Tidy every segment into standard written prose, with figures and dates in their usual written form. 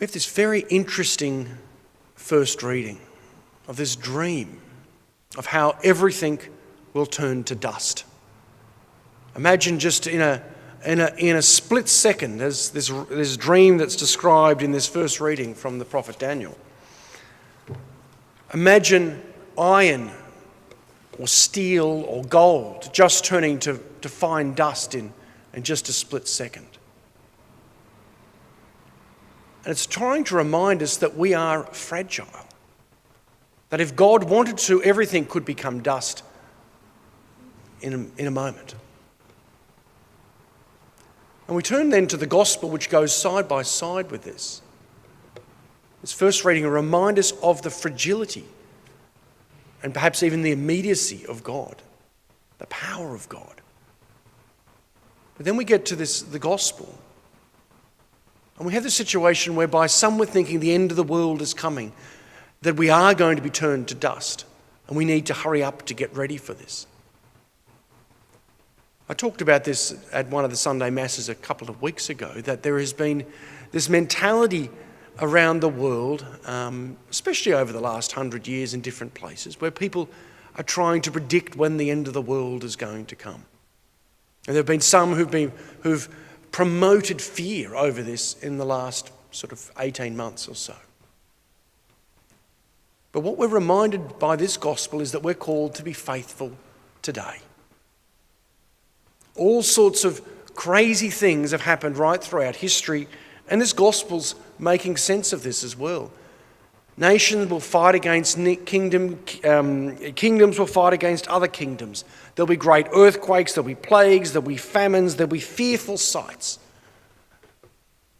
We have this very interesting first reading of this dream of how everything will turn to dust. Imagine just in a split second, as this dream that's described in this first reading from the prophet Daniel. Imagine iron or steel or gold just turning to fine dust in just a split second. And it's trying to remind us that we are fragile. That if God wanted to, everything could become dust in a moment. And we turn then to the gospel, which goes side by side with this. This first reading will remind us of the fragility and perhaps even the immediacy of God, the power of God. But then we get to the gospel, and we have the situation whereby some were thinking the end of the world is coming, that we are going to be turned to dust, and we need to hurry up to get ready for this. I talked about this at one of the Sunday Masses a couple of weeks ago, that there has been this mentality around the world, especially over the last 100 years in different places, where people are trying to predict when the end of the world is going to come. And there have been some who've promoted fear over this in the last sort of 18 months or so. But what we're reminded by this gospel is that we're called to be faithful today. All sorts of crazy things have happened right throughout history, and this gospel's making sense of this as well. Nations will fight against kingdoms will fight against other kingdoms. There'll be great earthquakes, there'll be plagues, there'll be famines, there'll be fearful sights.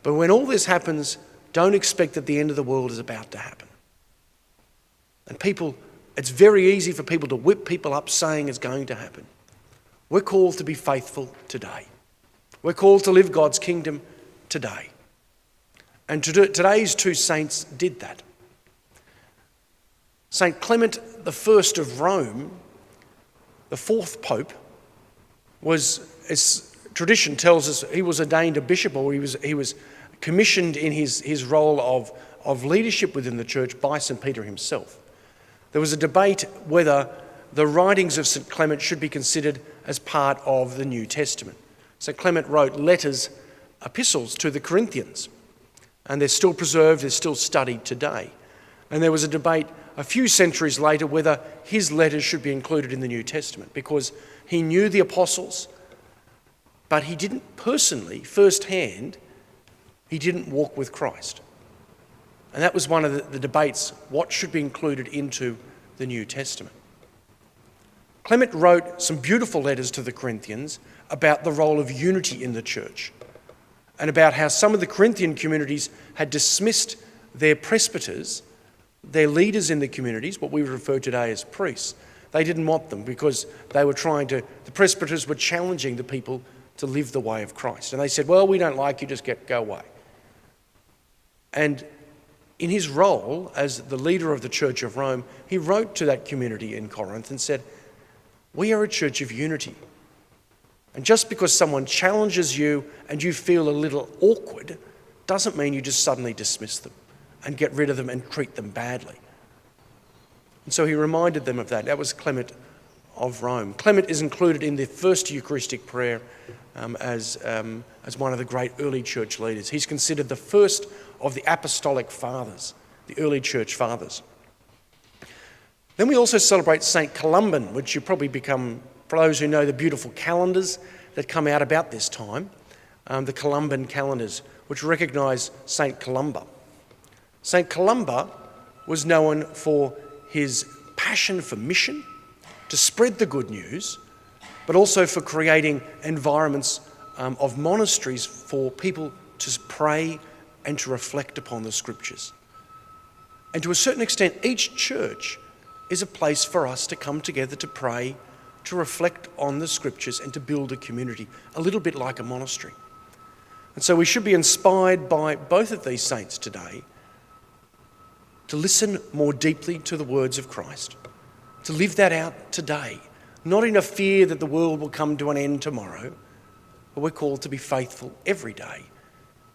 But when all this happens, don't expect that the end of the world is about to happen. And it's very easy for people to whip people up saying it's going to happen. We're called to be faithful today. We're called to live God's kingdom today. And today's two saints did that. St. Clement I of Rome, the fourth pope, was, as tradition tells us, he was ordained a bishop, or he was commissioned in his role of leadership within the church by St. Peter himself. There was a debate whether the writings of St. Clement should be considered as part of the New Testament. St. Clement wrote letters, epistles to the Corinthians, and they're still preserved, they're still studied today. And there was a debate a few centuries later whether his letters should be included in the New Testament, because he knew the apostles, but he didn't personally, firsthand, he didn't walk with Christ. And that was one of the debates, what should be included into the New Testament. Clement wrote some beautiful letters to the Corinthians about the role of unity in the church, and about how some of the Corinthian communities had dismissed their presbyters, their leaders in the communities, what we would refer today as priests. They didn't want them because the presbyters were challenging the people to live the way of Christ. And they said, well, we don't like you, just go away. And in his role as the leader of the Church of Rome, he wrote to that community in Corinth and said, we are a church of unity. And just because someone challenges you and you feel a little awkward, doesn't mean you just suddenly dismiss them and get rid of them and treat them badly. And so he reminded them of that. That was Clement of Rome. Clement is included in the first Eucharistic prayer as one of the great early church leaders. He's considered the first of the apostolic fathers, the early church fathers. Then we also celebrate St. Columban, which you probably become, for those who know the beautiful calendars that come out about this time, the Columban calendars, which recognise St. Columba. St. Columba was known for his passion for mission, to spread the good news, but also for creating environments of monasteries for people to pray and to reflect upon the scriptures. And to a certain extent, each church is a place for us to come together to pray, to reflect on the scriptures and to build a community, a little bit like a monastery. And so we should be inspired by both of these saints today to listen more deeply to the words of Christ, to live that out today, not in a fear that the world will come to an end tomorrow, but we're called to be faithful every day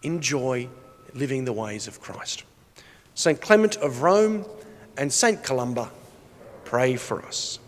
in joy, living the ways of Christ. St. Clement of Rome and St. Columba, pray for us.